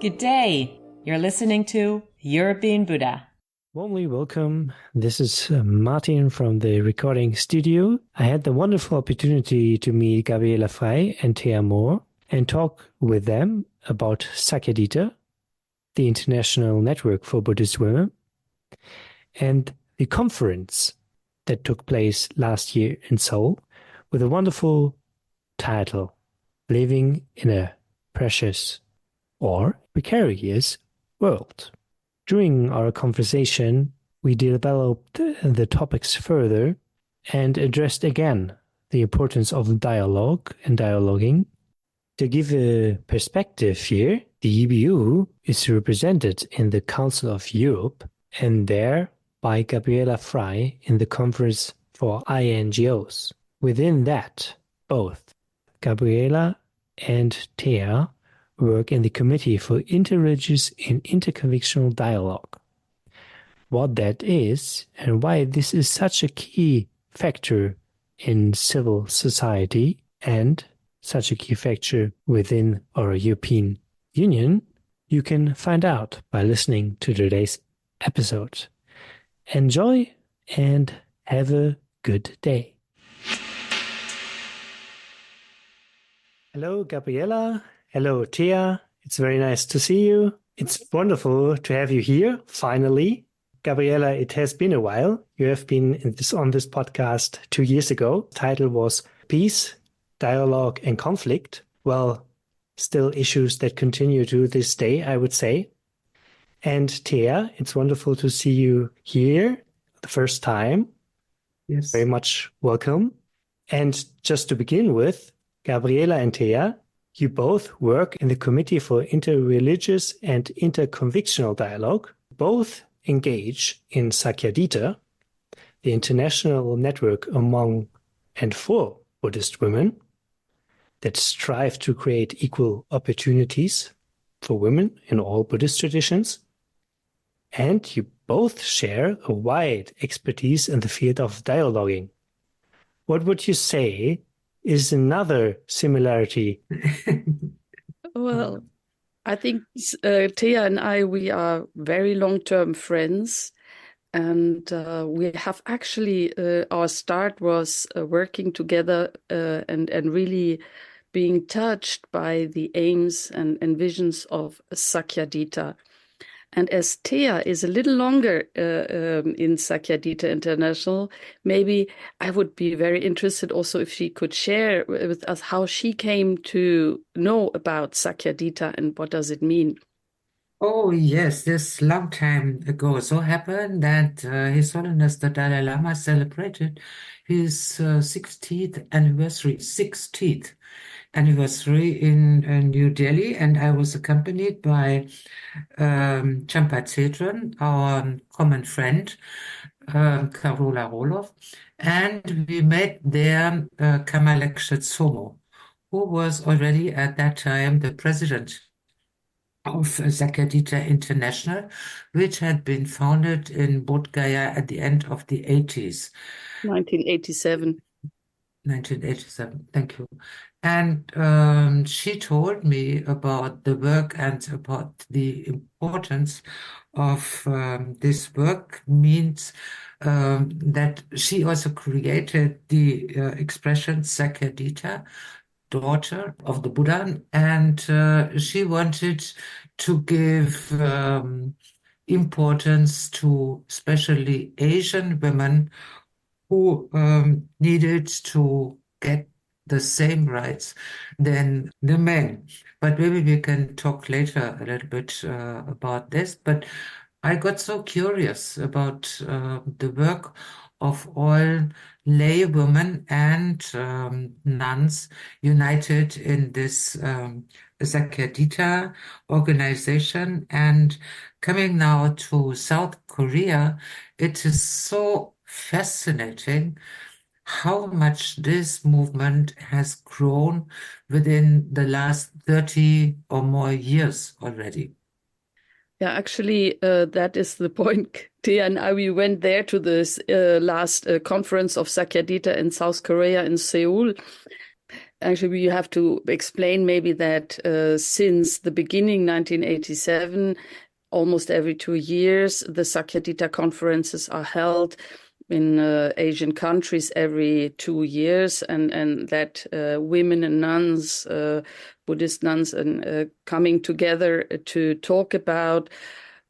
Good day. You're listening to European Buddha. Warmly welcome. This is Martin from the recording studio. I had the wonderful opportunity to meet Gabriela Frey and Thea Mohr and talk with them about Sakyadhita, the International Network for Buddhist Women, and the conference that took place last year in Seoul with a wonderful title, Living in a Precious or Precarious World. During our conversation, we developed the topics further and addressed again the importance of dialogue and dialoguing. To give a perspective here, the EBU is represented in the Council of Europe and there by Gabriela Frey in the Conference for INGOs. Within that, both Gabriela and Thea work in the Committee for Interreligious and Interconvictional Dialogue. What that is and why this is such a key factor in civil society and such a key factor within our European Union, you can find out by listening to today's episode. Enjoy and have a good day. Hello, Gabriela. Hello, Thea. It's very nice to see you. It's wonderful to have you here, finally. Gabriela, it has been a while. You have been on this podcast 2 years ago. The title was Peace, Dialogue and Conflict. Well, still issues that continue to this day, I would say. And Thea, it's wonderful to see you here the first time. Yes. Very much welcome. And just to begin with, Gabriela and Thea, you both work in the Committee for Interreligious and Interconvictional Dialogue. Both engage in Sakyadhita, the international network among and for Buddhist women that strive to create equal opportunities for women in all Buddhist traditions. And you both share a wide expertise in the field of dialoguing. What would you say is another similarity? Well, I think Thea and I, we are very long-term friends. And we have actually, our start was working together and really being touched by the aims and visions of Sakyadhita. And as Thea is a little longer in Sakyadhita International, maybe I would be very interested also if she could share with us how she came to know about Sakyadhita and what does it mean. Oh, yes, this long time ago. So happened that His Holiness the Dalai Lama celebrated his 60th anniversary in New Delhi, and I was accompanied by Champa Cedron, our common friend, Carola Roloff, and we met there Kamalek Somo, who was already at that time the president of Sakyadhita International, which had been founded in Bodh Gaya at the end of the 80s. 1987. 1987, thank you. And she told me about the work and about the importance of this work means that she also created the expression Sakyadhita, daughter of the Buddha, and she wanted to give importance to especially Asian women who needed to get the same rights than the men. But maybe we can talk later a little bit about this. But I got so curious about the work of all lay women and nuns united in this Sakyadhita organization. And coming now to South Korea, it is so fascinating how much this movement has grown within the last 30 or more years already. Yeah, actually, that is the point. Thea and I, we went there to this last conference of Sakyadhita in South Korea in Seoul. Actually, we have to explain maybe that since the beginning, 1987, almost every 2 years, the Sakyadhita conferences are held in Asian countries every 2 years, and that women and nuns, Buddhist nuns, and coming together to talk about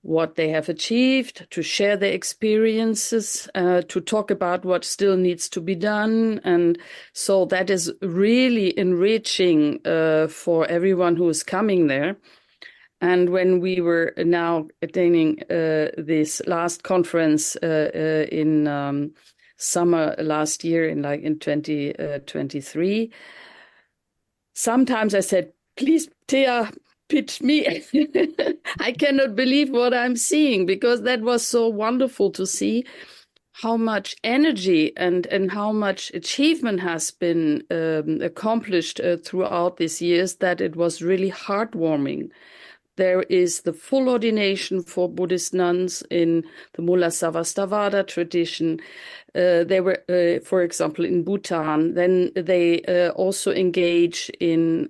what they have achieved, to share their experiences, to talk about what still needs to be done. And so that is really enriching for everyone who is coming there. And when we were now attending this last conference in summer last year, in 2023, sometimes I said, please, Thea, pitch me. I cannot believe what I'm seeing, because that was so wonderful to see how much energy and how much achievement has been accomplished throughout these years, that it was really heartwarming. There is the full ordination for Buddhist nuns in the Mula Sarvastivada tradition. They were, for example, in Bhutan. Then they also engage in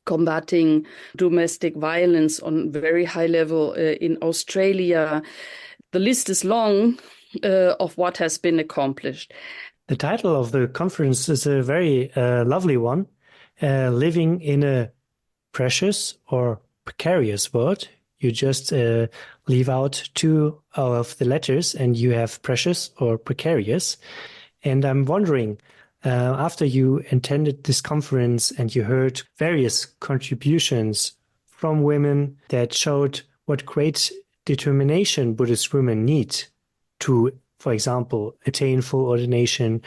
combating domestic violence on very high level in Australia. The list is long of what has been accomplished. The title of the conference is a very lovely one, Living in a Precious or Precarious World. You just leave out 2 of the letters and you have precious or precarious. And I'm wondering, after you attended this conference and you heard various contributions from women that showed what great determination Buddhist women need to, for example, attain full ordination,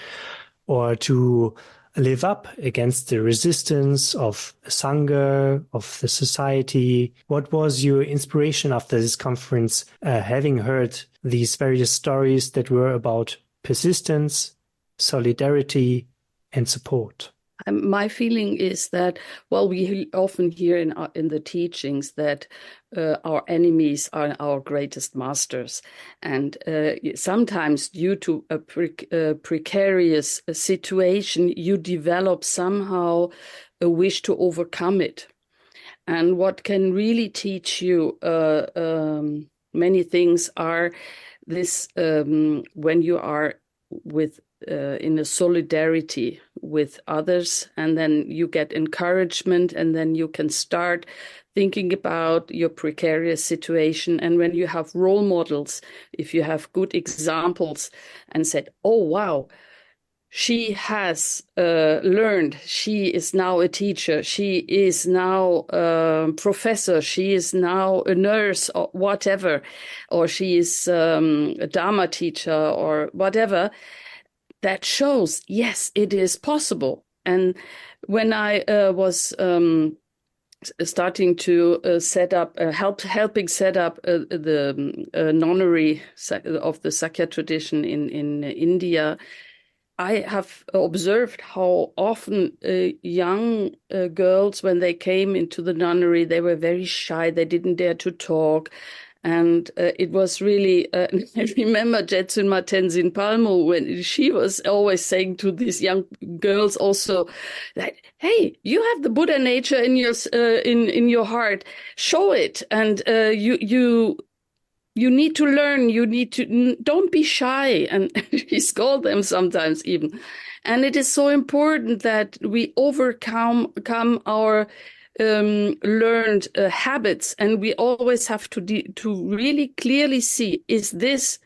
or to live up against the resistance of Sangha, of the society. What was your inspiration after this conference, having heard these various stories that were about persistence, solidarity, and support? My feeling is that, well, we often hear in the teachings that our enemies are our greatest masters. And sometimes due to a precarious situation, you develop somehow a wish to overcome it. And what can really teach you many things are this, when you are with in a solidarity with others, and then you get encouragement, and then you can start thinking about your precarious situation. And when you have role models, if you have good examples and said, oh, wow, she has learned, she is now a teacher, she is now a professor, she is now a nurse or whatever, or she is a Dharma teacher or whatever, that shows, yes, it is possible. And when I was starting to set up, helping set up the nunnery of the Sakya tradition in India, I have observed how often young girls, when they came into the nunnery, they were very shy. They didn't dare to talk. And it was really, I remember Jetsun Tenzin Palmo, when she was always saying to these young girls also that, hey, you have the Buddha nature in your in your heart, show it. And you need to learn, you need to, don't be shy. And she scolded them sometimes even. And it is so important that we overcome our learned habits, and we always have to really clearly see, is this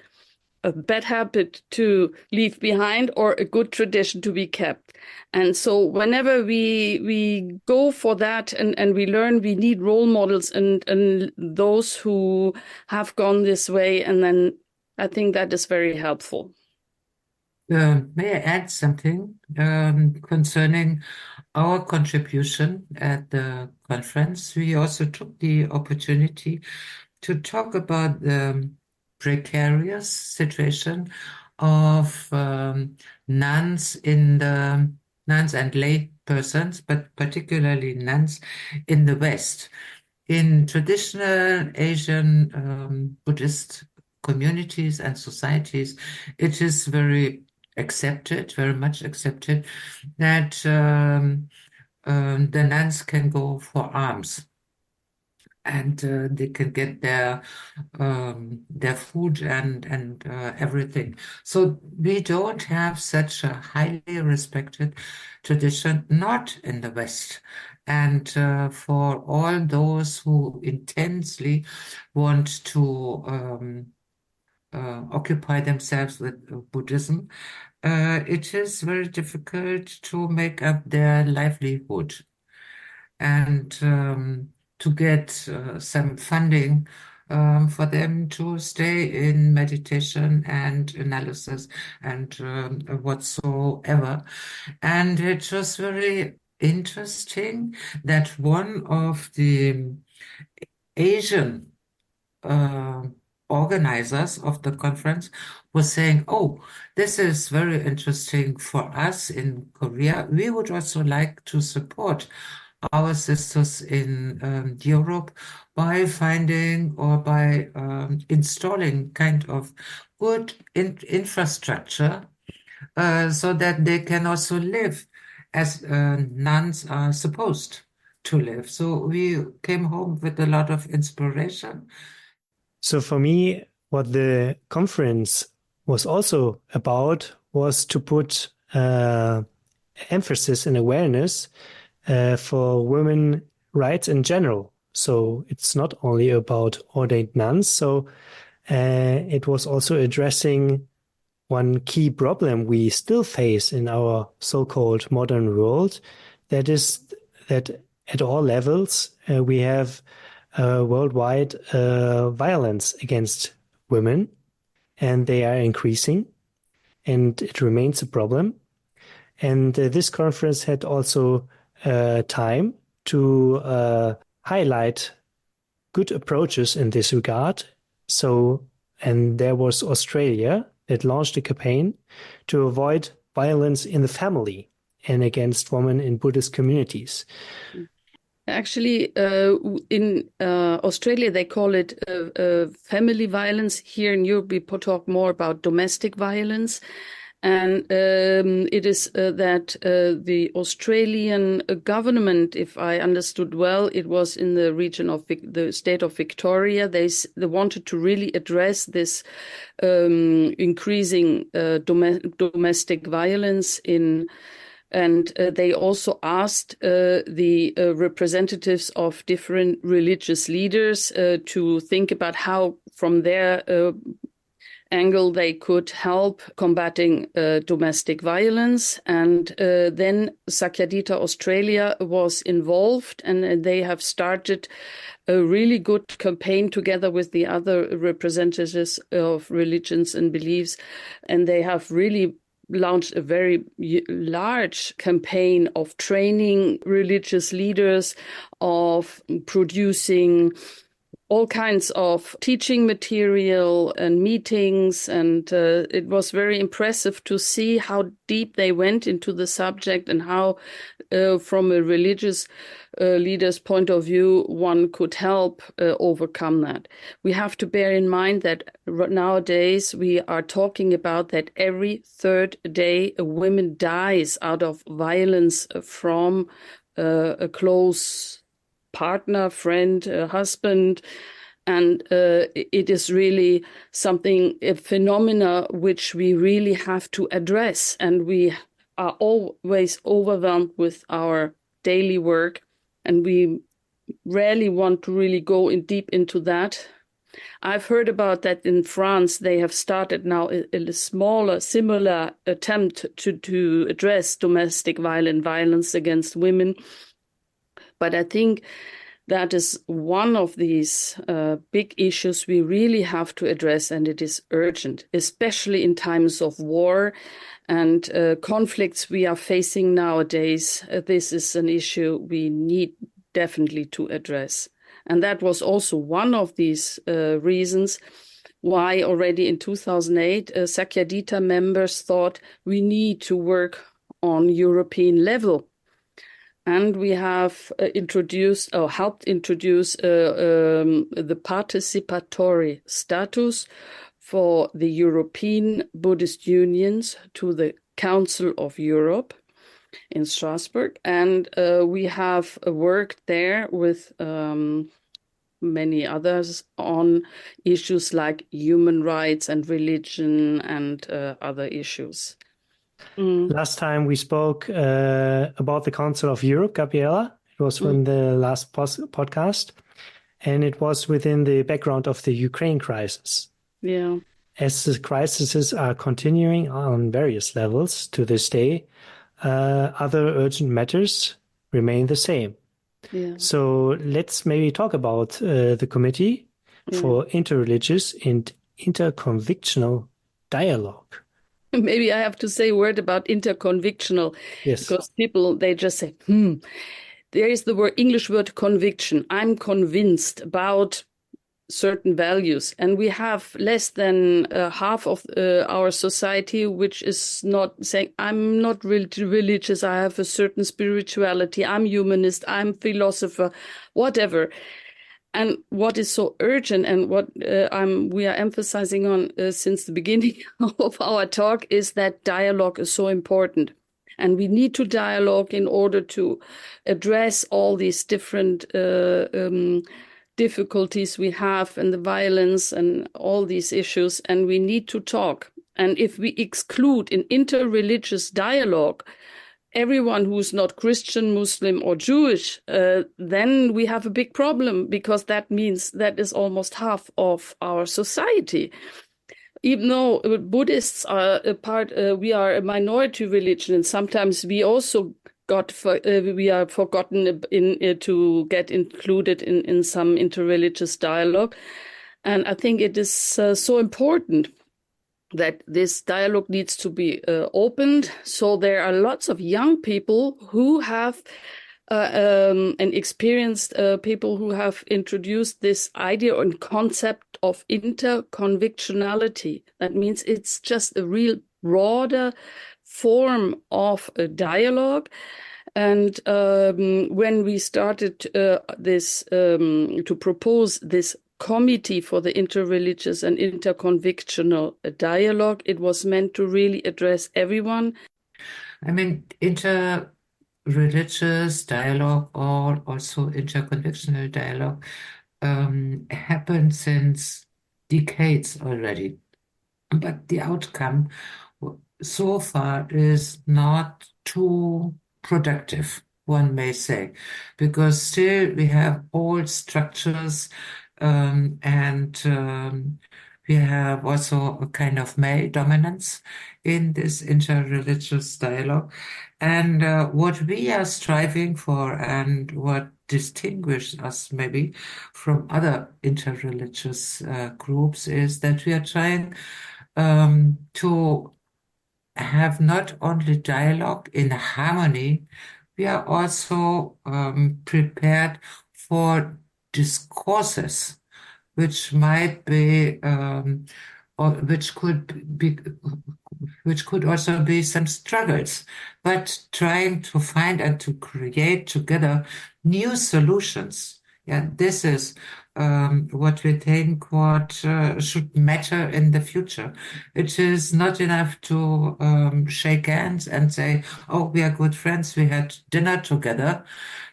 a bad habit to leave behind or a good tradition to be kept? And so whenever we go for that and we learn, we need role models and those who have gone this way, and then I think that is very helpful. May I add something concerning our contribution at the conference? We also took the opportunity to talk about the precarious situation of nuns nuns and lay persons, but particularly nuns in the West. In traditional Asian Buddhist communities and societies, it is very accepted, very much accepted, that the nuns can go for alms, and they can get their food and everything. So we don't have such a highly respected tradition, not in the West. And for all those who intensely want to occupy themselves with Buddhism, it is very difficult to make up their livelihood and to get some funding for them to stay in meditation and analysis and whatsoever. And it was very interesting that one of the Asian organizers of the conference was saying, "Oh, this is very interesting for us in Korea. We would also like to support our sisters in Europe by finding or by installing kind of good infrastructure so that they can also live as nuns are supposed to live." So we came home with a lot of inspiration. So for me, what the conference was also about was to put emphasis and awareness for women rights in general. So it's not only about ordained nuns. So it was also addressing one key problem we still face in our so-called modern world. That is that at all levels, we have worldwide violence against women, and they are increasing, and it remains a problem. And this conference had also time to highlight good approaches in this regard. So, and there was Australia that launched a campaign to avoid violence in the family and against women in Buddhist communities. Actually, in Australia, they call it family violence. Here in Europe, we talk more about domestic violence. And it is that the Australian government, if I understood well, it was in the region of the state of Victoria. They wanted to really address this increasing domestic violence and they also asked the representatives of different religious leaders to think about how, from their angle, they could help combating domestic violence. And then Sakyadhita Australia was involved, and they have started a really good campaign together with the other representatives of religions and beliefs. And they have really launched a very large campaign of training religious leaders, of producing all kinds of teaching material and meetings. And it was very impressive to see how deep they went into the subject and how, from a religious leader's point of view, one could help overcome that. We have to bear in mind that nowadays we are talking about that every third day a woman dies out of violence from a close partner, friend, husband. And it is really something, a phenomena which we really have to address. And we are always overwhelmed with our daily work, and we rarely want to really go in deep into that. I've heard about that in France. They have started now a smaller, similar attempt to address domestic violence against women. But I think that is one of these big issues we really have to address, and it is urgent, especially in times of war and conflicts we are facing nowadays. This is an issue we need definitely to address. And that was also one of these reasons why already in 2008, Sakyadhita members thought we need to work on European level. And we have introduced or helped introduce the participatory status for the European Buddhist Unions to the Council of Europe in Strasbourg. And we have worked there with many others on issues like human rights and religion and other issues. Last time we spoke about the Council of Europe, Gabriela. It was from the last podcast, and it was within the background of the Ukraine crisis. Yeah. As the crises are continuing on various levels to this day, other urgent matters remain the same. Yeah. So let's maybe talk about the Committee for Interreligious and Interconvictional Dialogue. Maybe I have to say a word about interconvictional, Yes. because people, they just say, there is the English word conviction. I'm convinced about certain values. And we have less than half of our society, which is not saying, I'm not religious, I have a certain spirituality, I'm humanist, I'm philosopher, whatever. And what is so urgent and what we are emphasizing on since the beginning of our talk is that dialogue is so important. And we need to dialogue in order to address all these different difficulties we have and the violence and all these issues. And we need to talk. And if we exclude in interreligious dialogue everyone who's not Christian, Muslim, or Jewish, then we have a big problem, because that means that is almost half of our society. Even though Buddhists are we are a minority religion, and sometimes we also we are forgotten to get included in some interreligious dialogue. And I think it is so important that this dialogue needs to be opened. So there are lots of young people who have and experienced people who have introduced this idea and concept of interconvictionality. That means it's just a real broader form of a dialogue. And when we started to propose this committee for the interreligious and interconvictional dialogue, it was meant to really address everyone. I mean, interreligious dialogue or also interconvictional dialogue happened since decades already. But the outcome so far is not too productive, one may say, because still we have old structures and we have also a kind of male dominance in this interreligious dialogue. And what we are striving for and what distinguishes us maybe from other interreligious groups is that we are trying to have not only dialogue in harmony, we are also prepared for discourses which might be or which could also be some struggles, but trying to find and to create together new solutions. Yeah, this is what we think should matter in the future. It is not enough to shake hands and say, oh, we are good friends, we had dinner together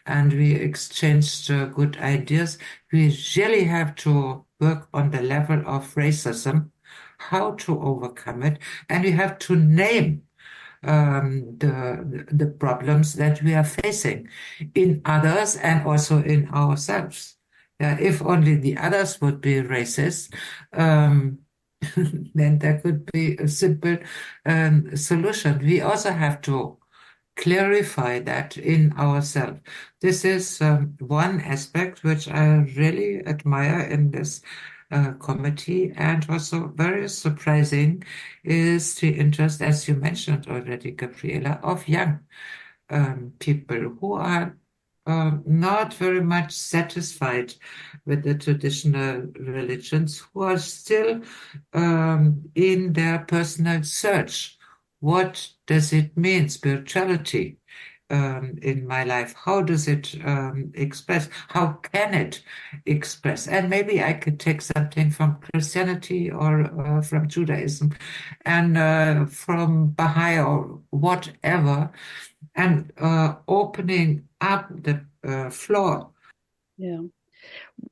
and we exchanged good ideas. We really have to work on the level of racism, how to overcome it, and we have to name the problems that we are facing in others and also in ourselves. If only the others would be racist, then there could be a simple solution. We also have to clarify that in ourselves. This is one aspect which I really admire in this committee, and also very surprising is the interest, as you mentioned already, Gabriela, of young people who are not very much satisfied with the traditional religions, who are still in their personal search. What does it mean, spirituality? in my life? How does it express? How can it express? And maybe I could take something from Christianity or from Judaism and from Baha'i or whatever, and opening up the floor. Yeah.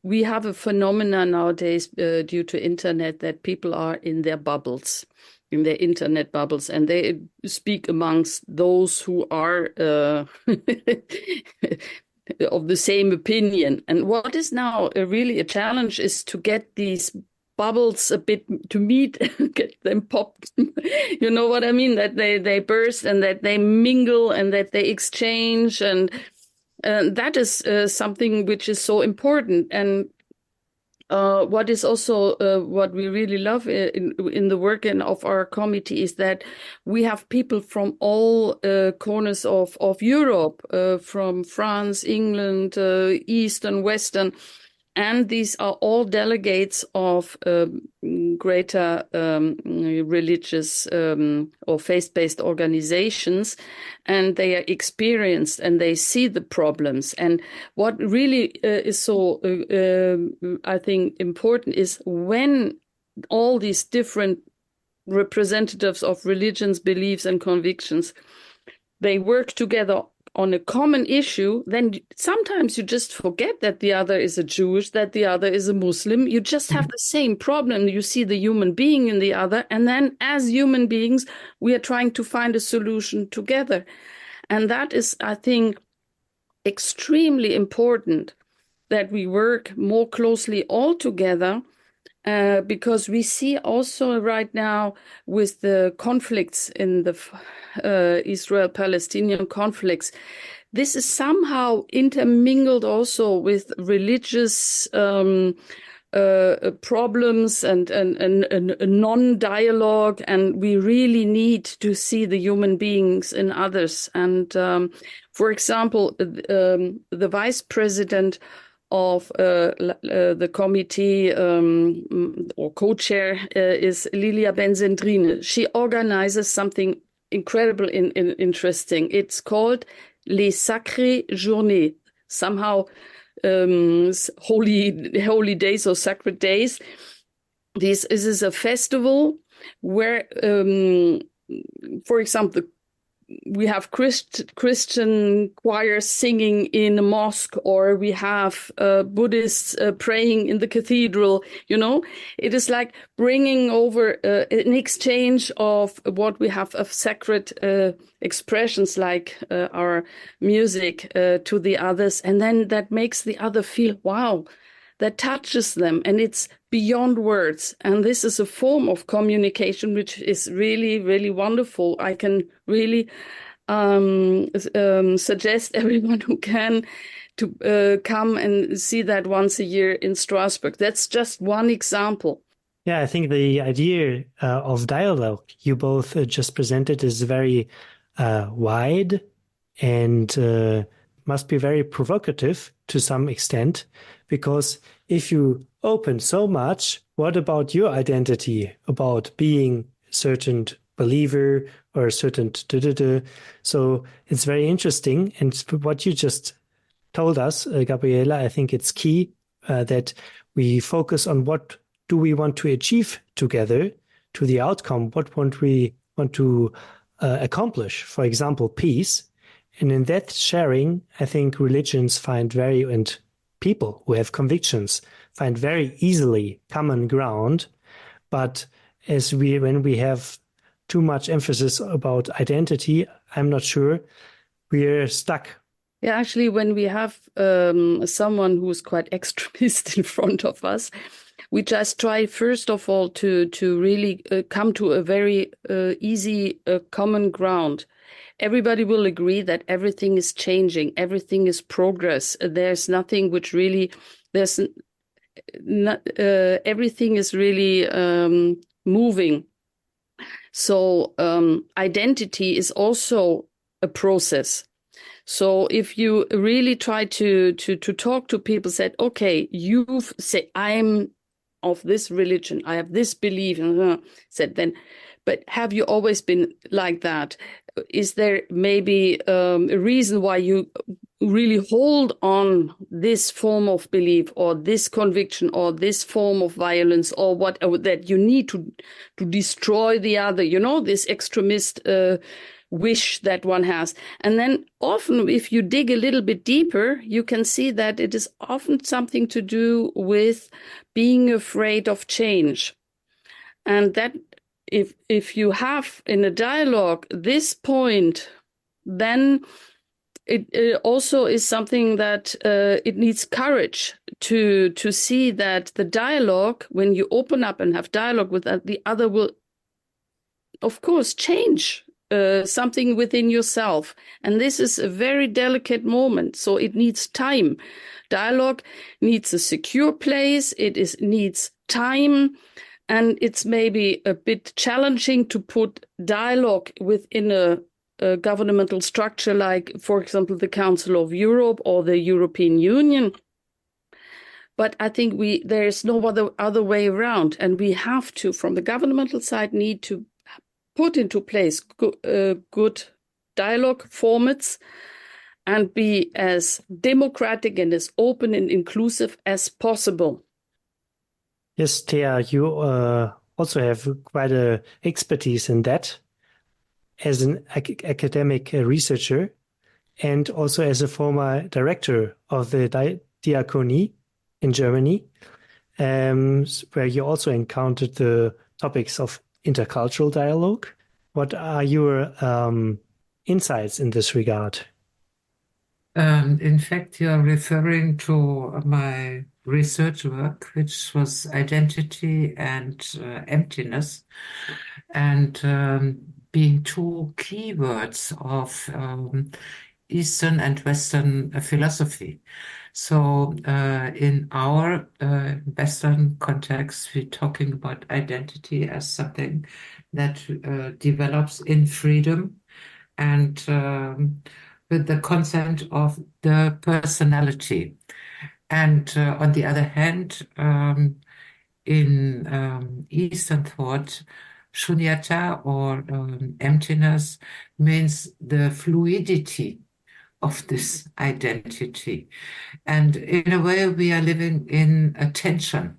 We have a phenomenon nowadays due to internet that people are in their bubbles, in their internet bubbles, and they speak amongst those who are of the same opinion. And what is now really a challenge is to get these bubbles a bit to meet, get them popped. You know what I mean? That they burst and that they mingle and that they exchange, and that is something which is so important. And what is also what we really love in the work of our committee is that we have people from all corners of Europe, from France, England, East and Western. And these are all delegates of greater religious or faith-based organizations, and they are experienced and they see the problems. And what really is so, I think, important is when all these different representatives of religions, beliefs, and convictions, they work together on a common issue, then sometimes you just forget that the other is a Jewish, that the other is a Muslim. You just have the same problem. You see the human being in the other. And then as human beings, we are trying to find a solution together. And that is, I think, extremely important that we work more closely all together. Because we see also right now with the conflicts in the Israel-Palestinian conflicts, this is somehow intermingled also with religious problems and non-dialogue, and we really need to see the human beings in others. And for example, the vice president of the committee or co-chair is Lilia Benzentrine. She organizes something incredible and interesting. It's called Les Sacrées Journées, somehow holy days or sacred days. This is a festival where, for example, we have Christian choirs singing in a mosque, or we have Buddhists praying in the cathedral. You know, it is like bringing over an exchange of what we have of sacred expressions, like our music, to the others. And then that makes the other feel, wow, that touches them, and it's beyond words. And this is a form of communication which is really, really wonderful. I can really suggest everyone who can to come and see that once a year in Strasbourg. That's just one example. Yeah, I think the idea of dialogue you both just presented is very wide and must be very provocative to some extent, because if you open so much, what about your identity, about being a certain believer or a certain So it's very interesting. And what you just told us, Gabriela, I think it's key that we focus on what do we want to achieve together, to the outcome, what we want to accomplish, for example, peace. And in that sharing, I think religions find and people who have convictions find very easily common ground. But when we have too much emphasis about identity, I'm not sure we're stuck. Yeah, actually, when we have someone who's quite extremist in front of us, we just try, first of all, to really come to a very easy common ground. Everybody will agree that everything is changing, everything is progress. There's nothing which really, everything is really moving. So identity is also a process. So if you really try to talk to people, said, okay, you say, I'm of this religion, I have this belief, said then But have you always been like that? Is there maybe a reason why you really hold on this form of belief or this conviction or this form of violence or whatever, that you need to destroy the other, this extremist wish that one has? And then often, if you dig a little bit deeper, you can see that it is often something to do with being afraid of change. And that if you have in a dialogue this point, then it also is something that it needs courage to see that the dialogue, when you open up and have dialogue with the other, will, of course, change something within yourself. And this is a very delicate moment. So it needs time. Dialogue needs a secure place. It needs time. And it's maybe a bit challenging to put dialogue within a governmental structure like, for example, the Council of Europe or the European Union. But I think there is no other way around. And we have to, from the governmental side, need to put into place good dialogue formats and be as democratic and as open and inclusive as possible. Yes, Thea, you also have quite a expertise in that as an academic researcher and also as a former director of the Diakonie in Germany, where you also encountered the topics of intercultural dialogue. What are your insights in this regard? In fact, you're referring to my research work, which was identity and emptiness, and being two keywords of Eastern and Western philosophy. So in our Western context, we're talking about identity as something that develops in freedom and with the consent of the personality. And on the other hand, in Eastern thought, shunyata or emptiness means the fluidity of this identity. And in a way, we are living in a tension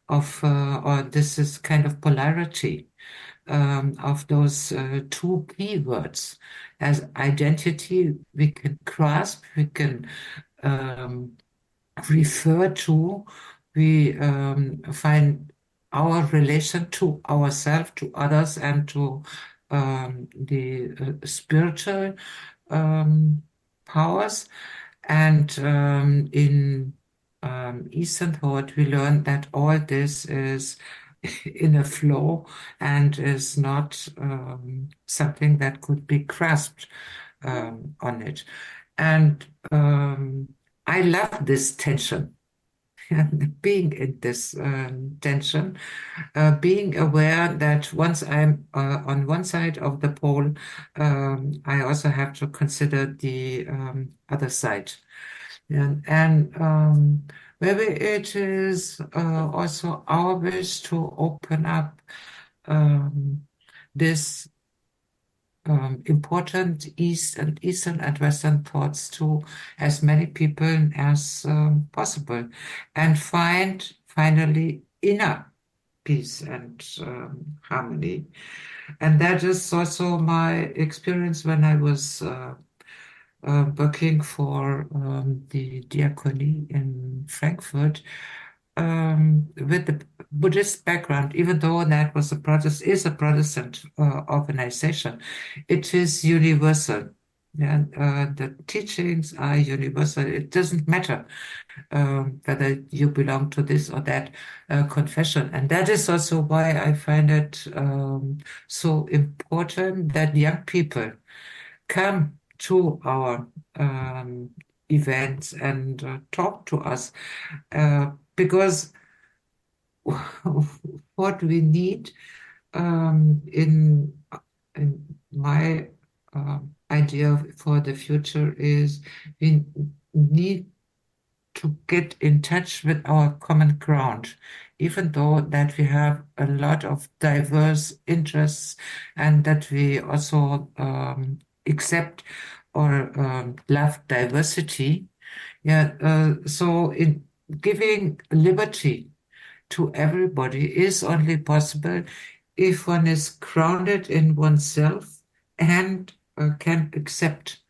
of, or this is kind of polarity of those two keywords. As identity, we can grasp, we can refer to, we find our relation to ourselves, to others, and to the spiritual powers. And in Eastern thought, we learn that all this is in a flow and is not something that could be grasped on it. And I love this tension, being in this tension, being aware that once I'm on one side of the pole, I also have to consider the other side. And maybe it is also our wish to open up this important Eastern and Western thoughts to as many people as possible, and find finally inner peace and harmony. And that is also my experience when I was working for the Diakonie in Frankfurt with the Buddhist background. Even though that was is a Protestant organization, it is universal. And the teachings are universal. It doesn't matter whether you belong to this or that confession. And that is also why I find it so important that young people come to our events and talk to us, because what we need in my idea for the future is we need to get in touch with our common ground even though that we have a lot of diverse interests and that we also accept or love diversity. Yeah, so in giving liberty to everybody is only possible if one is grounded in oneself and can accept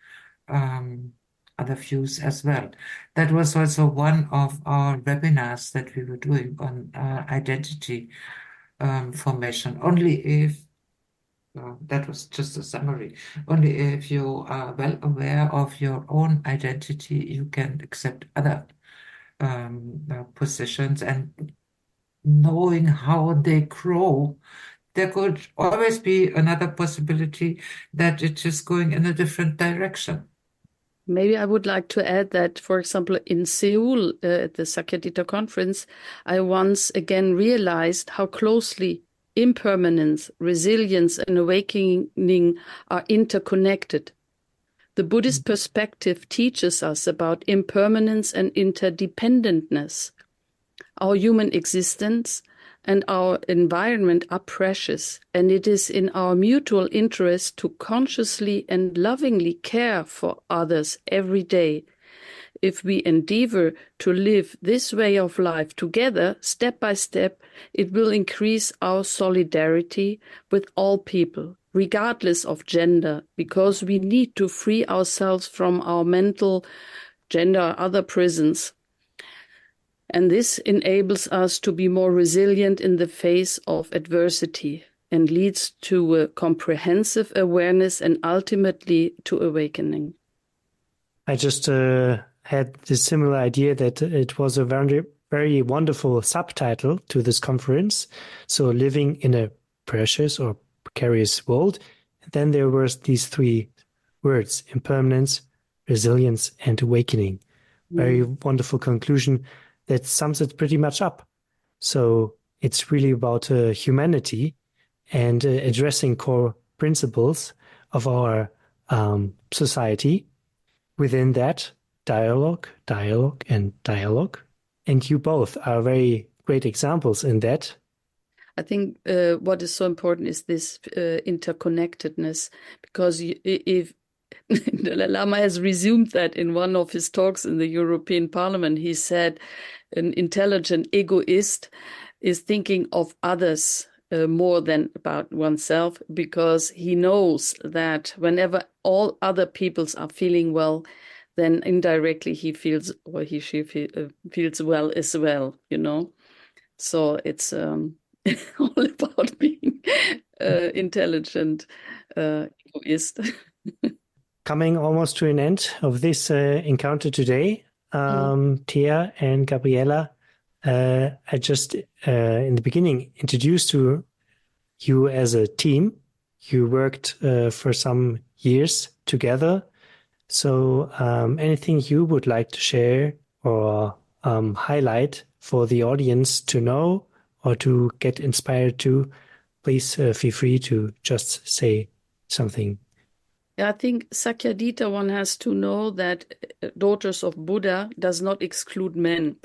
other views as well. That was also one of our webinars that we were doing on identity formation. Only if, that was just a summary, only if you are well aware of your own identity, you can accept other positions, and knowing how they grow, there could always be another possibility that it is going in a different direction. Maybe I would like to add that, for example, in Seoul at the Sakyadhita conference, I once again realized how closely impermanence, resilience, and awakening are interconnected. The Buddhist perspective teaches us about impermanence and interdependentness. Our human existence and our environment are precious, and it is in our mutual interest to consciously and lovingly care for others every day. If we endeavor to live this way of life together, step by step, it will increase our solidarity with all people, regardless of gender, because we need to free ourselves from our mental, gender, other prisons. And this enables us to be more resilient in the face of adversity and leads to a comprehensive awareness and ultimately to awakening. I just had this similar idea that it was a very, very wonderful subtitle to this conference. So living in a precious or precarious world. And then there were these three words: impermanence, resilience, and awakening. Very wonderful conclusion that sums it pretty much up. So it's really about humanity and addressing core principles of our society. Within that, dialogue, and dialogue. And you both are very great examples in that. I think what is so important is this interconnectedness, because if Dalai Lama has resumed that in one of his talks in the European Parliament. He said an intelligent egoist is thinking of others more than about oneself, because he knows that whenever all other peoples are feeling well, then indirectly he feels, or she feels well as well, you know. So it's all about being intelligent egoist. Coming almost to an end of this encounter today, Thea and Gabriela, I just in the beginning introduced you as a team. You worked for some years together. So anything you would like to share or highlight for the audience to know or to get inspired to, please feel free to just say something. I think Sakyadhita, one has to know that Daughters of Buddha does not exclude men.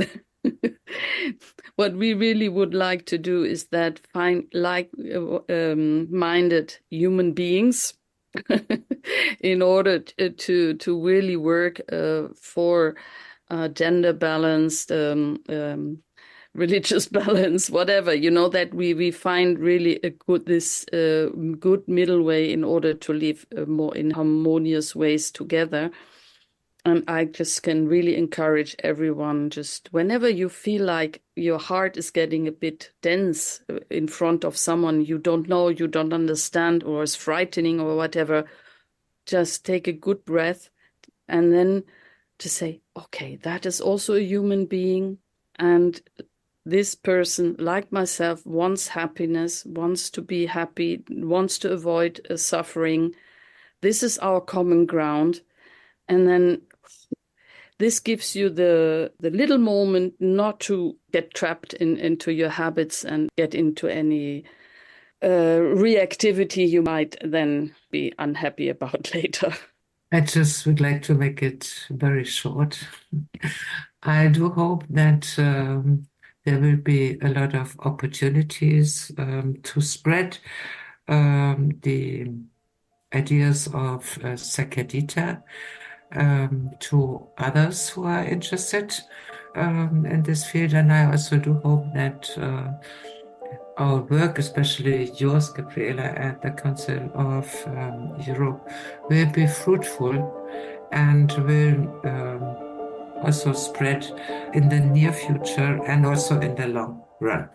What we really would like to do is that find like-minded human beings in order to really work for gender balanced, religious balance, whatever, you know, that we find really a good middle way in order to live more in harmonious ways together. And I just can really encourage everyone, just whenever you feel like your heart is getting a bit dense in front of someone you don't know, you don't understand, or is frightening or whatever, just take a good breath and then to say, okay, that is also a human being, and this person, like myself, wants happiness, wants to be happy, wants to avoid suffering. This is our common ground. And then this gives you the little moment not to get trapped into your habits and get into any reactivity you might then be unhappy about later. I just would like to make it very short. I do hope that there will be a lot of opportunities to spread the ideas of Sakyadhita to others who are interested in this field. And I also do hope that our work, especially yours, Gabriela, at the Council of Europe, will be fruitful and will also spread in the near future and also in the long run.